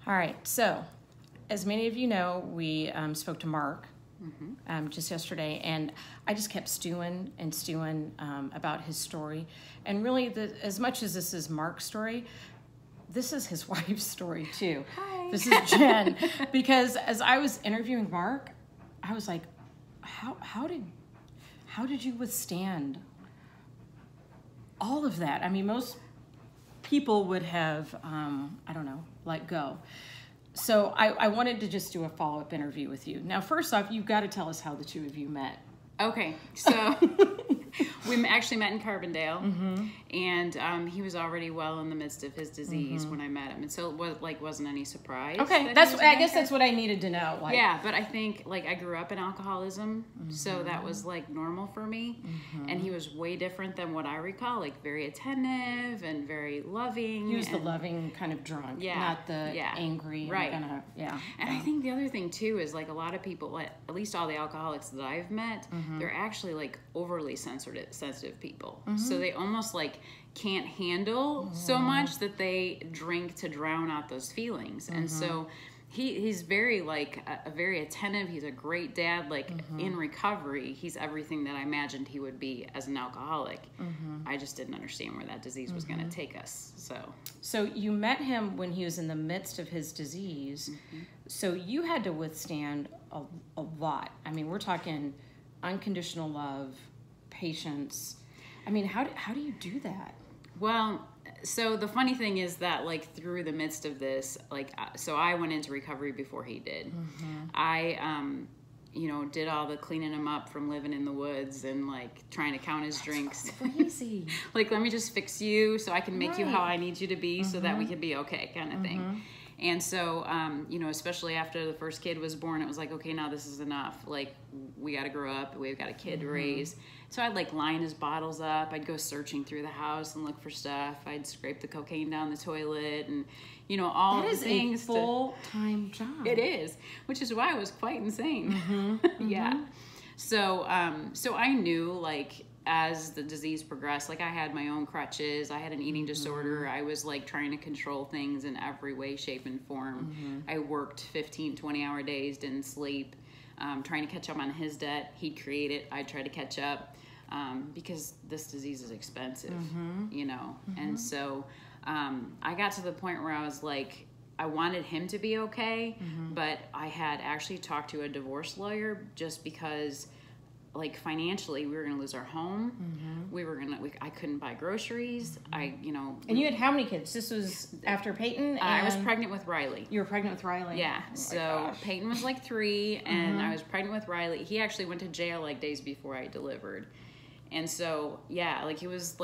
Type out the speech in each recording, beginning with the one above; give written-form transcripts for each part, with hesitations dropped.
All right, so as many of you know, we spoke to Mark just yesterday, and I just kept stewing about his story. And really, as much as this is Mark's story, this is his wife's story too. Hi. This is Jen. Because as I was interviewing Mark, I was like, how did you withstand all of that? I mean, most people would have, I don't know, let go. So I wanted to just do a follow-up interview with you. Now, first off, you've got to tell us how the two of you met. Okay, so we actually met in Carbondale, and he was already well in the midst of his disease when I met him, and so it wasn't any surprise. Okay, I guess that's what I needed to know. Yeah, but I think I grew up in alcoholism, so that was normal for me, and he was way different than what I recall. Very attentive and very loving. He was the loving kind of drunk, not the angry. Right. And I think the other thing too is a lot of people, at least all the alcoholics that I've met, they're actually overly sensitive people. So they almost can't handle so much that they drink to drown out those feelings. And so he's very very attentive. He's a great dad. In recovery, he's everything that I imagined he would be as an alcoholic. I just didn't understand where that disease was going to take us. So you met him when he was in the midst of his disease. So you had to withstand a lot. I mean, we're talking unconditional love, patience. I mean, how do you do that? Well, so the funny thing is that through the midst of this, so I went into recovery before he did. I did all the cleaning him up from living in the woods and trying to count his drinks. Crazy. Let me just fix you so I can make you how I need you to be so that we can be okay, kind of thing. And so, especially after the first kid was born, it was okay, now this is enough. We got to grow up. We've got a kid to raise. So I'd line his bottles up. I'd go searching through the house and look for stuff. I'd scrape the cocaine down the toilet and, all the things. That is a full-time job. It is, which is why it was quite insane. Yeah. So I knew, as the disease progressed, I had my own crutches. I had an eating disorder. I was trying to control things in every way, shape, and form. I worked 15, 20-hour days, didn't sleep, trying to catch up on his debt. He'd create it. I'd try to catch up because this disease is expensive, And so I got to the point where I was I wanted him to be okay, but I had actually talked to a divorce lawyer just because financially we were going to lose our home. I couldn't buy groceries. And you had how many kids? This was after Peyton? I was pregnant with Riley. You were pregnant with Riley? Yeah. So Peyton was 3 and I was pregnant with Riley. He actually went to jail days before I delivered. And so, yeah, he was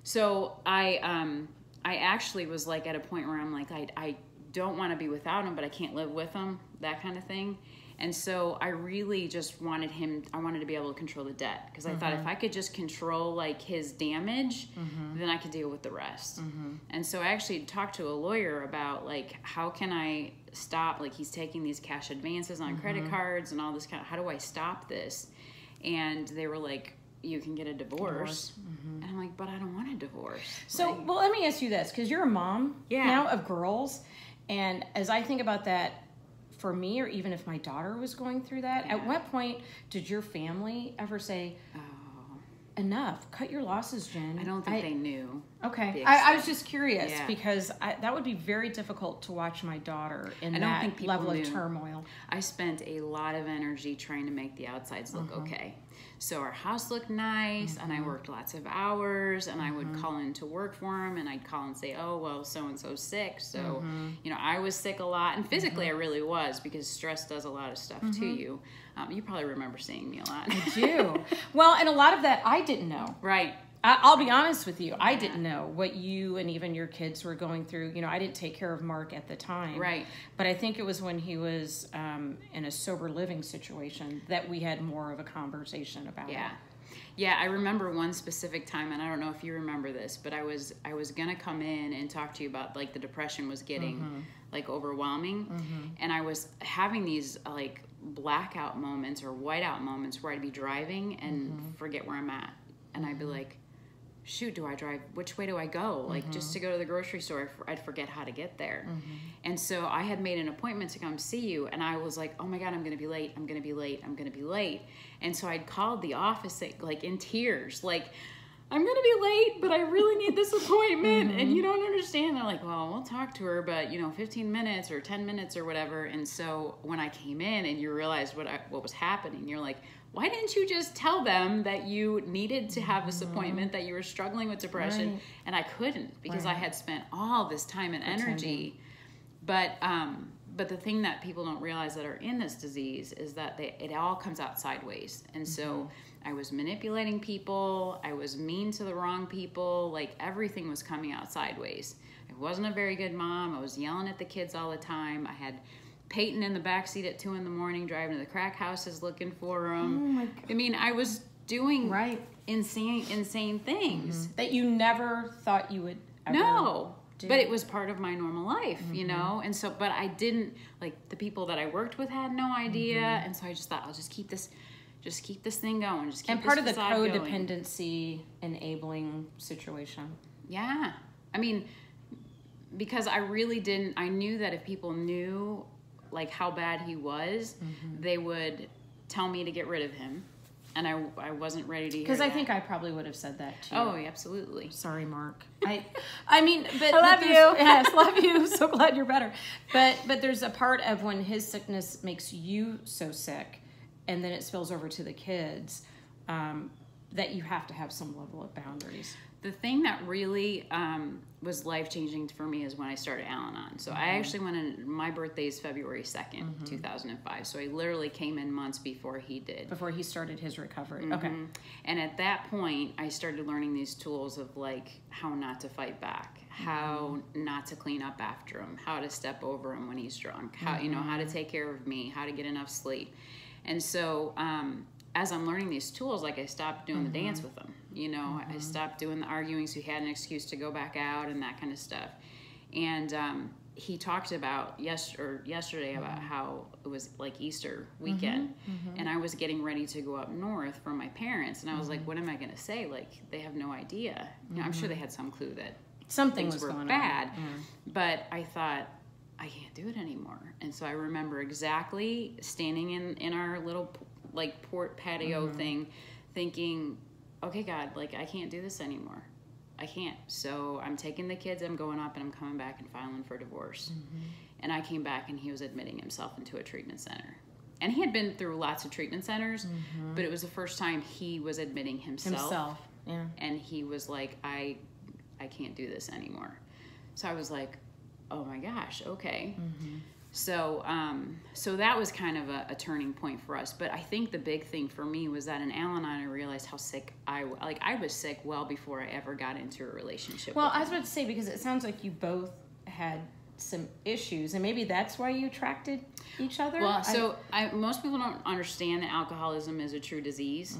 so I actually was at a point where I'm I don't want to be without him, but I can't live with him, that kind of thing. And so I really just wanted to be able to control the debt because I thought if I could just control his damage, then I could deal with the rest. And so I actually talked to a lawyer about how can I stop, he's taking these cash advances on credit cards and all this how do I stop this? And they were you can get a divorce. And I'm but I don't want a divorce. So, well, let me ask you this, because you're a mom now of girls. And as I think about that, for me, or even if my daughter was going through that, at what point did your family ever say, enough, cut your losses, Jen? I don't think they knew. Okay. I was just curious because that would be very difficult to watch my daughter in that level of turmoil. I spent a lot of energy trying to make the outsides look okay. So our house looked nice, and I worked lots of hours, and I would call in to work for him, and I'd call and say, oh, well, so-and-so's sick. So, I was sick a lot, and physically I really was because stress does a lot of stuff to you. You probably remember seeing me a lot. I do. Well, and a lot of that I didn't know. Right. I'll be honest with you. I didn't know what you and even your kids were going through. I didn't take care of Mark at the time. Right. But I think it was when he was in a sober living situation that we had more of a conversation about it. Yeah, I remember one specific time, and I don't know if you remember this, but I was going to come in and talk to you about the depression was getting overwhelming. And I was having these blackout moments or whiteout moments where I'd be driving and forget where I'm at. And I'd be shoot, do I drive? Which way do I go? Like, just to go to the grocery store, I'd forget how to get there. And so I had made an appointment to come see you, and I was like, oh my God, I'm going to be late. I'm going to be late. I'm going to be late. And so I'd called the office, like, in tears, like, I'm going to be late, but I really need this appointment. And you don't understand. They're like, well, we'll talk to her, but 15 minutes or 10 minutes or whatever. And so when I came in and you realized what was happening, you're like, why didn't you just tell them that you needed to have this appointment, that you were struggling with depression? And I couldn't, because I had spent all this time and energy. But the thing that people don't realize that are in this disease is that it all comes out sideways. And so I was manipulating people. I was mean to the wrong people. Like, everything was coming out sideways. I wasn't a very good mom. I was yelling at the kids all the time. I had Peyton in the backseat at 2 a.m, driving to the crack houses looking for him. Oh my God. I mean, I was doing insane things that you never thought you would ever do. But it was part of my normal life, and so, but I didn't, like, the people that I worked with had no idea, and so I just thought, I'll just keep this thing going, and part of the codependency enabling situation. Yeah, I mean, because I knew that if people knew, like, how bad he was, they would tell me to get rid of him, and I wasn't ready to hear that. Because I think I probably would have said that too. Oh, absolutely. Sorry, Mark. I mean, but I love you. Yes, love you. So glad you're better. But there's a part of when his sickness makes you so sick, and then it spills over to the kids, that you have to have some level of boundaries. The thing that really was life-changing for me is when I started AlAnon. So I actually went in, my birthday is February 2nd, 2005. So I literally came in months before he did. Before he started his recovery. Okay. And at that point, I started learning these tools of, like, how not to fight back, how not to clean up after him, how to step over him when he's drunk, how, how to take care of me, how to get enough sleep. And so as I'm learning these tools, like, I stopped doing the dance with him. I stopped doing the arguing, so he had an excuse to go back out and that kind of stuff. And he talked about yesterday about how it was like Easter weekend, and I was getting ready to go up north for my parents, and I was like, what am I going to say? Like, they have no idea. I'm sure they had some clue that something things were bad, but I thought, I can't do it anymore. And so I remember exactly standing in our little, like, port patio thing, thinking, okay, God, like, I can't do this anymore. I can't. So I'm taking the kids, I'm going up, and I'm coming back and filing for divorce. And I came back, and he was admitting himself into a treatment center. And he had been through lots of treatment centers, but it was the first time he was admitting himself. Yeah. And he was like, I can't do this anymore. So I was like, oh my gosh, okay. So that was kind of a turning point for us. But I think the big thing for me was that in AlAnon, I realized how sick I was sick well before I ever got into a relationship. Well, I was about to say, because it sounds like you both had some issues, and maybe that's why you attracted each other. Well, so most people don't understand that alcoholism is a true disease,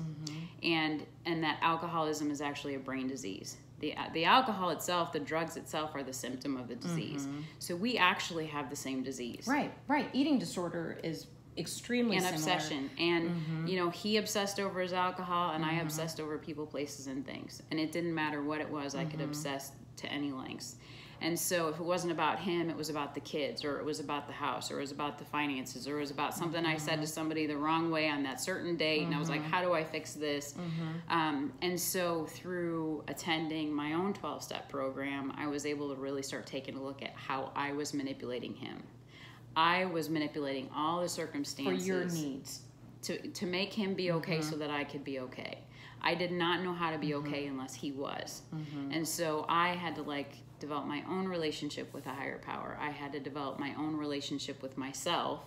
and that alcoholism is actually a brain disease. The alcohol itself, the drugs itself, are the symptom of the disease. So we actually have the same disease. Right. Eating disorder is extremely similar. Obsession. And, he obsessed over his alcohol, and I obsessed over people, places, and things. And it didn't matter what it was. I could obsess to any lengths. And so if it wasn't about him, it was about the kids, or it was about the house, or it was about the finances, or it was about something I said to somebody the wrong way on that certain date. And I was like, how do I fix this? And so through attending my own 12-step program, I was able to really start taking a look at how I was manipulating him. I was manipulating all the circumstances. For your needs. To make him be okay so that I could be okay. I did not know how to be okay unless he was. And so I had to, develop my own relationship with a higher power. I had to develop my own relationship with myself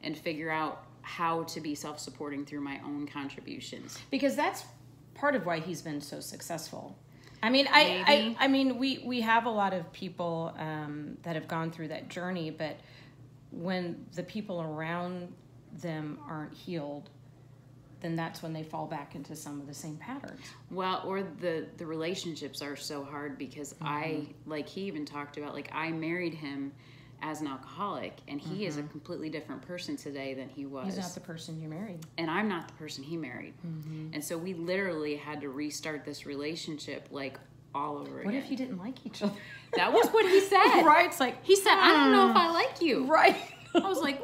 and figure out how to be self-supporting through my own contributions. Because that's part of why he's been so successful. I mean, we have a lot of people that have gone through that journey, but when the people around them aren't healed, then that's when they fall back into some of the same patterns. Well, or the relationships are so hard because he even talked about, I married him as an alcoholic, and he is a completely different person today than he was. He's not the person you married. And I'm not the person he married. And so we literally had to restart this relationship, all over again. What if you didn't like each other? That was what he said. Right? It's like, he said, I don't know if I like you. Right. I was like,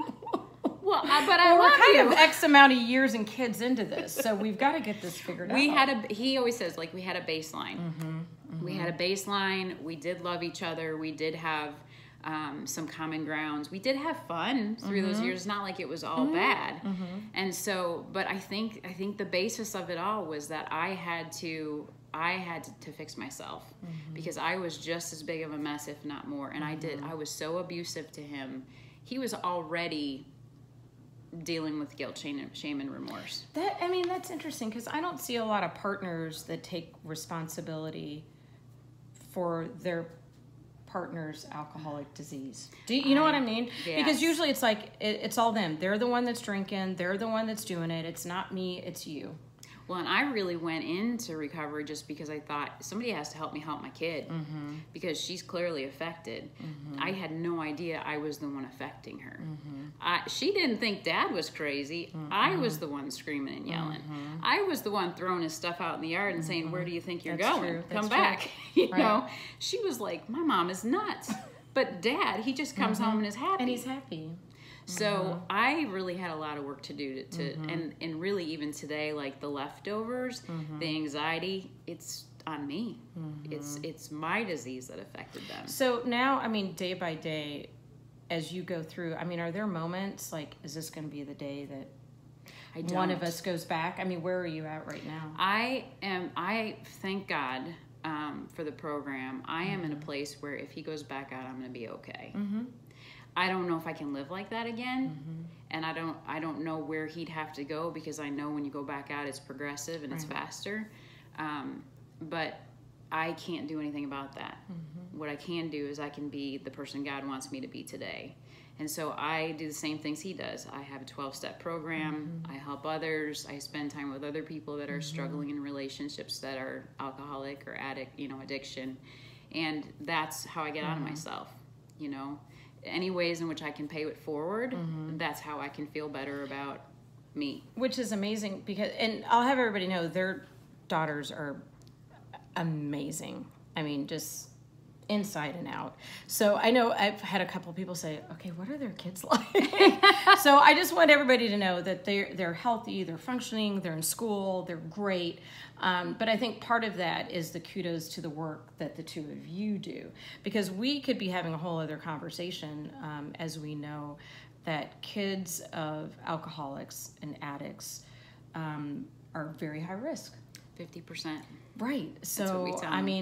well, but I love we're kind you. of X amount of years and kids into this, so we've got to get this figured out. He always says, like, we had a baseline. We had a baseline. We did love each other. We did have some common grounds. We did have fun through those years. It's not like it was all bad. And so, but I think the basis of it all was that I had to fix myself because I was just as big of a mess, if not more. And I was so abusive to him. He was already dealing with guilt, shame, and remorse. That's interesting because I don't see a lot of partners that take responsibility for their partner's alcoholic disease. Do you know what I mean? Yes. Because usually it's like it's all them. They're the one that's drinking. They're the one that's doing it. It's not me. It's you. Well, and I really went into recovery just because I thought somebody has to help me help my kid because she's clearly affected. I had no idea I was the one affecting her. She didn't think Dad was crazy. I was the one screaming and yelling. I was the one throwing his stuff out in the yard and saying, where do you think you're going? Come back. You know, she was like, my mom is nuts. But Dad, he just comes home and is happy. And he's happy. So I really had a lot of work to do to and really even today, like the leftovers, the anxiety, it's on me. It's my disease that affected them. So now, day by day, as you go through, are there moments like, is this going to be the day that one of us goes back? Where are you at right now? I thank God for the program. I am in a place where if he goes back out, I'm going to be okay. I don't know if I can live like that again, and I don't know where he'd have to go because I know when you go back out, it's progressive and it's faster. But I can't do anything about that. What I can do is I can be the person God wants me to be today. And so I do the same things he does. I have a 12-step program. I help others. I spend time with other people that are struggling in relationships that are alcoholic or addiction. And that's how I get out of myself, Any ways in which I can pay it forward, that's how I can feel better about me. Which is amazing because, and I'll have everybody know, their daughters are amazing. Just inside and out. So I know I've had a couple people say, okay, what are their kids like? So I just want everybody to know that they're healthy, they're functioning, they're in school, they're great. But I think part of that is the kudos to the work that the two of you do. Because we could be having a whole other conversation as we know that kids of alcoholics and addicts are very high risk. 50%. Right. So,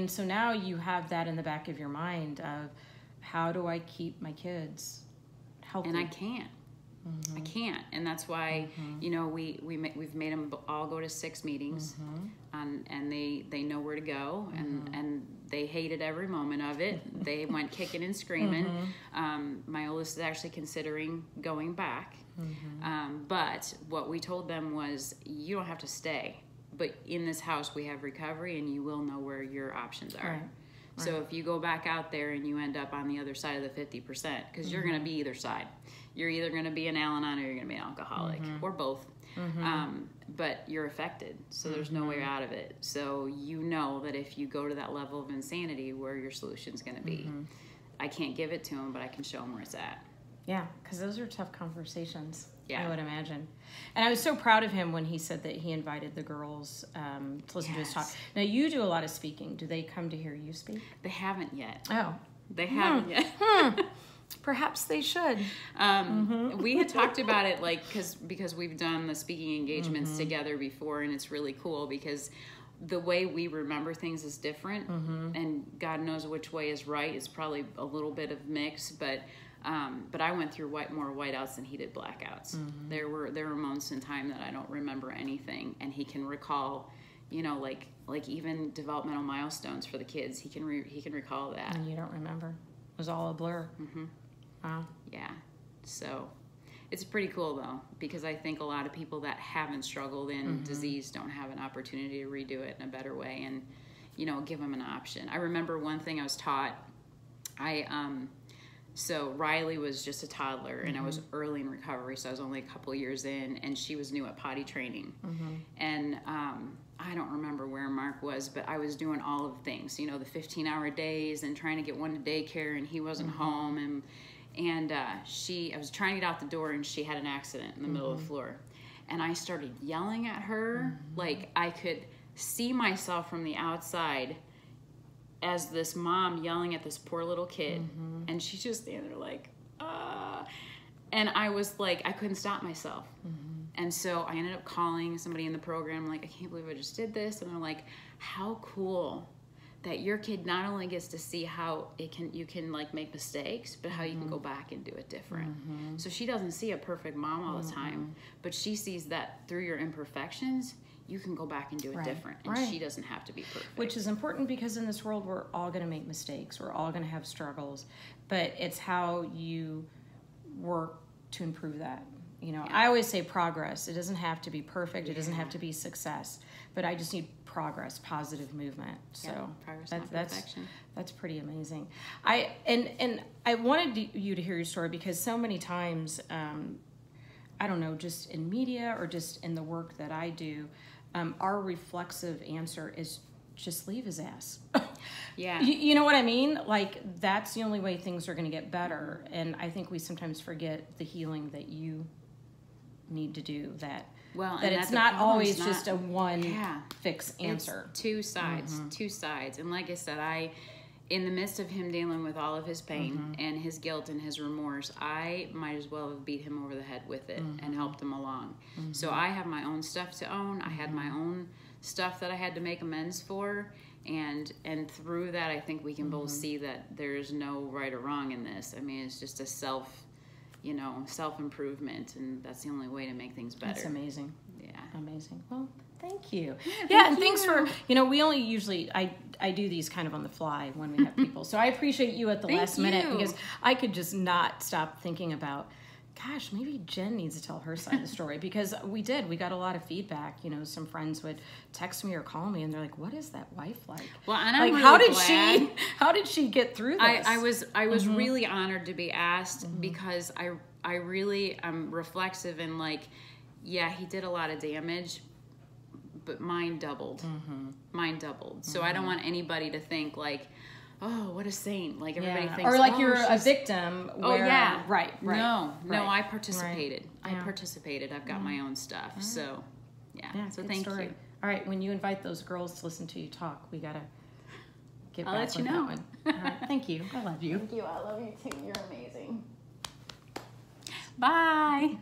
so now you have that in the back of your mind of how do I keep my kids healthy? And I can't. I can't. And that's why, we've made them all go to 6 meetings and they know where to go and they hated every moment of it. They went kicking and screaming. My oldest is actually considering going back. But what we told them was, you don't have to stay. But in this house, we have recovery, and you will know where your options are. Right. So if you go back out there and you end up on the other side of the 50%, because you're going to be either side. You're either going to be an AlAnon or you're going to be an alcoholic, or both. But you're affected, so there's no way out of it. So you know that if you go to that level of insanity, where your solution's going to be. I can't give it to them, but I can show them where it's at. Yeah, because those are tough conversations. Yeah. I would imagine. And I was so proud of him when he said that he invited the girls to listen to his talk. Now, you do a lot of speaking. Do they come to hear you speak? They haven't yet. Oh. They haven't yet. Perhaps they should. We had talked about it, because we've done the speaking engagements together before, and it's really cool because the way we remember things is different, and God knows which way is right. It's probably a little bit of mix, but I went through more whiteouts than he did blackouts. There were moments in time that I don't remember anything, and he can recall, like even developmental milestones for the kids. He can recall that. And you don't remember? It was all a blur. Wow. Yeah. So it's pretty cool though, because I think a lot of people that haven't struggled in disease don't have an opportunity to redo it in a better way, and give them an option. I remember one thing I was taught. So Riley was just a toddler, and I was early in recovery, so I was only a couple of years in, and she was new at potty training. And I don't remember where Mark was, but I was doing all of the things, you know, the 15-hour days and trying to get one to daycare, and he wasn't home, and I was trying to get out the door, and she had an accident in the middle of the floor. And I started yelling at her, like I could see myself from the outside as this mom yelling at this poor little kid. And she's just standing there like, ah. And I was like, I couldn't stop myself. And so I ended up calling somebody in the program, like, I can't believe I just did this. And they're like, how cool that your kid not only gets to see how you can like make mistakes, but how you can go back and do it different. So she doesn't see a perfect mom all the time, but she sees that through your imperfections, you can go back and do it different, and she doesn't have to be perfect. Which is important, because in this world we're all going to make mistakes, we're all going to have struggles, but it's how you work to improve that. You know, I always say progress. It doesn't have to be perfect. It doesn't have to be success, but I just need progress, positive movement. So progress, not perfection. That's pretty amazing. I wanted you to hear your story, because so many times, I don't know, just in media or just in the work that I do, our reflexive answer is just leave his ass. You know what I mean? Like, that's the only way things are going to get better. And I think we sometimes forget the healing that you need to do, that it's not always just a one fix answer. It's two sides. And like I said, in the midst of him dealing with all of his pain and his guilt and his remorse, I might as well have beat him over the head with it and helped him along. So I have my own stuff to own. I had my own stuff that I had to make amends for. And through that, I think we can both see that there's no right or wrong in this. I mean, it's just a self-improvement, and that's the only way to make things better. That's amazing. Yeah. Amazing. Well, thank you. Yeah, and thanks for, we only usually, I do these kind of on the fly when we have people. So I appreciate you at the last minute, because I could just not stop thinking about, gosh, maybe Jen needs to tell her side of the story, because we got a lot of feedback. You know, some friends would text me or call me, and they're like, what is that wife like? Well, and I'm like, really how did she get through this? I was really honored to be asked, because I really am reflexive, and like, yeah, he did a lot of damage, but mine doubled. Mine doubled. So I don't want anybody to think like, oh, what a saint. Like, everybody thinks, or like you're a victim. Right. No, I participated. I participated. I've got my own stuff. So, so thank you. All right, when you invite those girls to listen to you talk, we got to get back let you with know. that one. All right, thank you. I love you. Thank you. I love you too. You're amazing. Bye.